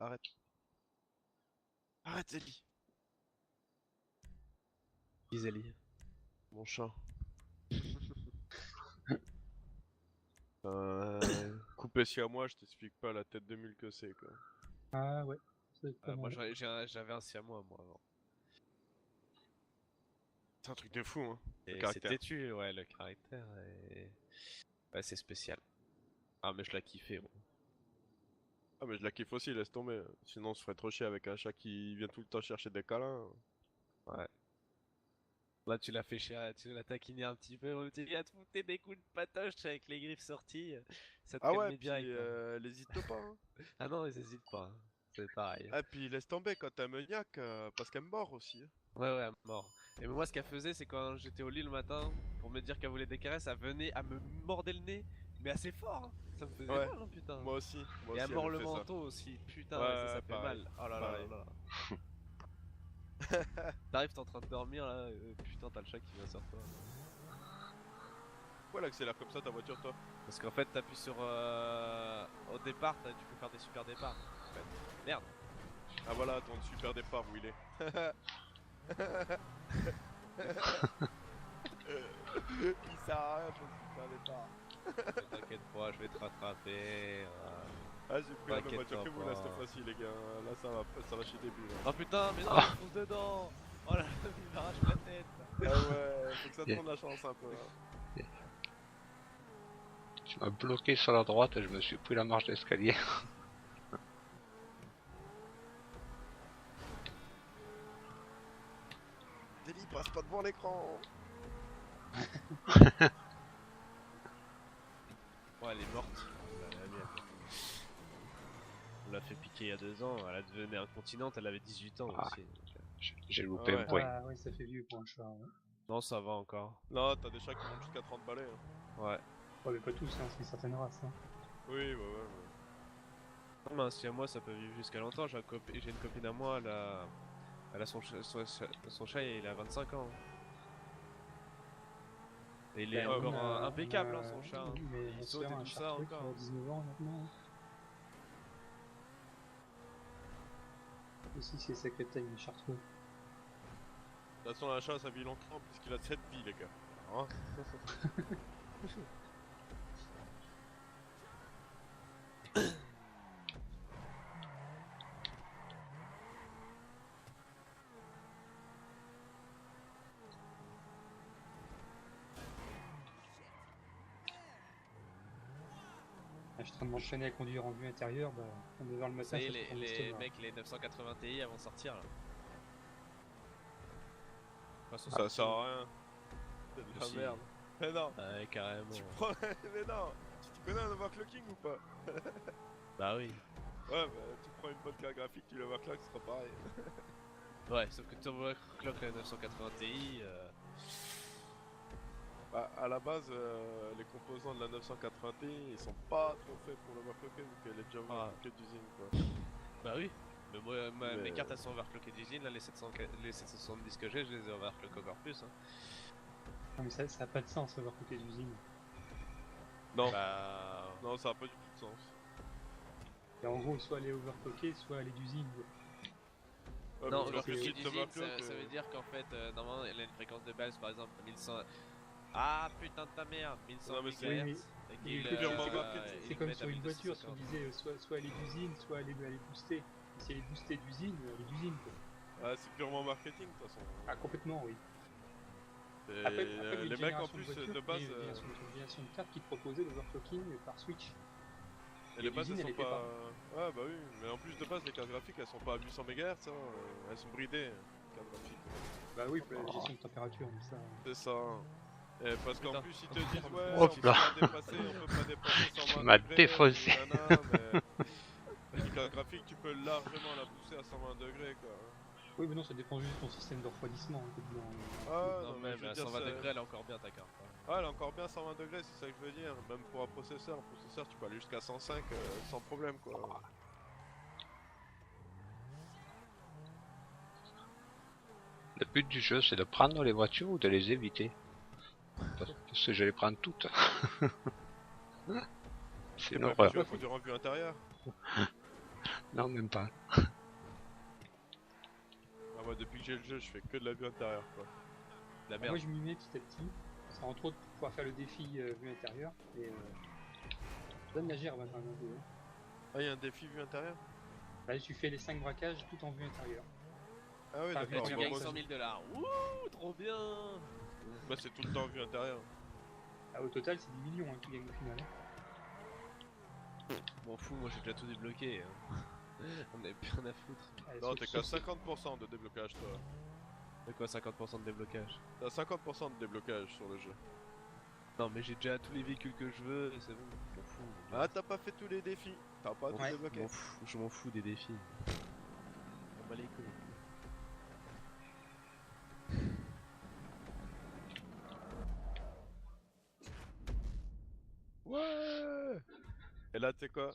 arrête. Arrête, Zélie. Zélie. Mon chat. Coupé si à moi, je t'explique pas la tête de mule que c'est quoi. Ah ouais. C'est pas Moi mal. j'avais un siamois moi avant. C'est un truc de fou, hein. Et c'est caractère. têtu, ouais, le caractère est... Ouais, c'est spécial. Ah mais je l'ai kiffé, moi. Ah, mais je la kiffe aussi, laisse tomber. Sinon, on se ferait trop chier avec un chat qui vient tout le temps chercher des câlins. Ouais. Là tu l'as fait chier, tu l'as taquiné un petit peu, on te dit à te foutre des coups de patoche avec les griffes sorties, ça te Ah ouais, calmait puis direct. Hein. hésite pas. Hein. Ah non, ils hésitent pas, hein. C'est pareil. Ah, puis laisse tomber quand t'as Meugnac, parce qu'elle mord aussi. Hein. Ouais, ouais, mort. Et moi, ce qu'elle faisait, c'est quand j'étais au lit le matin, pour me dire qu'elle voulait des caresses, elle venait à me mordre le nez, mais assez fort, hein. Ça me faisait Ouais. mal, hein, putain. Moi aussi. Moi Et aussi, elle mord elle me le fait ça. manteau aussi, putain, Ouais, ça fait pareil. mal. Oh là là Pareil. là là. T'arrives, t'es en train de dormir là, putain, t'as le chat qui vient sur toi. Pourquoi elle accélère comme ça ta voiture, toi? Parce qu'en fait, t'appuies sur. Au départ, tu peux faire des super départs. En fait. Merde. Ah voilà, ton super départ où il est. Il sert à rien ton super départ. T'inquiète pas, je vais te rattraper. Ah, j'ai pris la même T'inquiète voiture que vous là pas. cette fois-ci, les gars. Là, ça va chez début. Là. Oh putain, mais non, Ah. il fonce dedans. Oh là, il m'arrache la tête. Ah ouais, faut que ça te prenne la chance un peu. Hein. Tu m'as bloqué sur la droite et je me suis pris la marche d'escalier. Délit, passe pas devant l'écran. Bon, elle est morte. On l'a fait piquer il y a 2 ans, elle a devenu incontinente, elle avait 18 ans Ah. aussi. J'ai loupé Ouais. un point. Ah ouais, ça fait vieux pour un chat. Ouais, Non, ça va encore. Non, t'as des chats qui montent jusqu'à 30 balais. Hein. Ouais. ouais mais pas tous, hein, c'est certaines races. Hein. Oui, ouais. Non, mais si à moi ça peut vivre jusqu'à longtemps. J'ai une copine à moi, elle a son chat et il a 25 ans. Et il est Ben, encore on a- impeccable, on a- hein, son chat. Hein. oui, mais Il mon saute et frère a un tout ça chartreux qui encore. a 19 ans maintenant. Aussi, c'est sacré taille, les chartreux. De toute façon, un chat ça vit longtemps puisqu'il a 7 vies, les gars. Hein. Je suis en train de m'enchaîner à conduire en vue intérieure, bah, à 9h le matin, Ça y est, ça les, se prend les l'estomac. mecs, les 980 Ti vont sortir là. De toute façon, Ça sert à rien. C'est de la Si. merde. Mais non, Ouais, carrément. tu prends... Mais non, tu connais un overclocking ou pas? Bah oui. Ouais, bah tu prends une bonne carte graphique, tu l'overclock, ce sera pareil. Ouais, sauf que tu overclock la 980 Ti. Bah, à la base, les composants de la 980 Ti, ils sont pas trop faits pour l'overclocker vu qu'elle est déjà overclockée d'usine quoi. Bah oui. Mais moi, mes Mais- cartes elles sont overclockées d'usine, là les 770 que j'ai, je les ai overclock encore plus. Hein. Non, mais ça a pas de sens, avoir côté d'usine. Non, Bah. non, ça a pas du tout de sens. Et en gros, soit elle est overclockée, soit elle est d'usine. Ouais, Non, mais parce que overclocké si d'usine, t'overclock, ça veut dire qu'en fait, normalement, elle a une fréquence de base, par exemple, 1100. Ah putain de ta mère, 1100 Non, mais MHz. c'est- Oui, et Oui, qu'il, c'est purement comme- marketing. c'est comme sur une voiture, si on disait soit elle est d'usine, soit elle est boostée. Et si elle est boostée d'usine, elle est d'usine. Quoi. Ah, c'est purement marketing de toute façon. Ah, complètement, oui. Et, Après, il y a une les mecs en génération plus voitures de base, qui est une génération de cartes qui proposait l'overclocking par switch. et les bases l'usine, elles elle sont était pas. Ouais, bah oui, mais en plus de base, les cartes graphiques elles sont pas à 800 MHz, hein, elles sont bridées, les cartes graphiques. Bah oui, pour la gestion de température, mais ça. C'est ça. Et parce qu'en Putain. plus, ils te disent, ouais, Hop on peut là. pas dépasser, on peut pas dépasser 120 Tu m'as degrés, défoncé. nanana, mais une carte graphique, tu peux largement la pousser à 120 degrés, quoi. Oui, mais non, ça dépend juste de ton système de refroidissement. En fait, Ah, Non, non, mais je veux à dire, 120 ça- degrés, elle est encore bien ta carte. Hein. Ah, elle est encore bien 120 degrés, c'est ça que je veux dire. Même pour un processeur, tu peux aller jusqu'à 105 sans problème, quoi. Le but du jeu, c'est de prendre les voitures ou de les éviter. Parce que je les prends toutes. C'est une Après, horreur. tu vas conduire en vue intérieure. Non, même pas. Ah, moi, depuis que j'ai le jeu, je fais que de la vue intérieure, quoi. La Moi, merde. je m'y mets petit à petit. C'est entre autres pour pouvoir faire le défi vue intérieure. Et ça donne la gerbe, hein, quand même, un peu, hein. Ah, y'a un défi vue intérieure? Là, tu fais les 5 braquages tout en vue intérieure. Ah oui, Enfin, Et d'accord. tu Bon, Bah, gagnes moi, 100 000 $. Ouh, trop bien. bah, c'est tout le temps vue intérieure. Ah, au total, c'est 10 millions hein, qui gagnent au final. Hein. M'en fous, moi j'ai déjà tout débloqué. Hein. On avait plus rien à foutre. Allez, Non, sauf- t'es qu'à sauf- 50% de déblocage, toi. C'est quoi 50% de déblocage? T'as 50% de déblocage sur le jeu. Non mais j'ai déjà tous les véhicules que je veux, c'est bon, je m'en fous. Ah, t'as pas fait tous les défis. T'as pas tout Ouais. débloqué. Je m'en fous des défis. On bat les couilles. Ouais. Et là, tu sais quoi?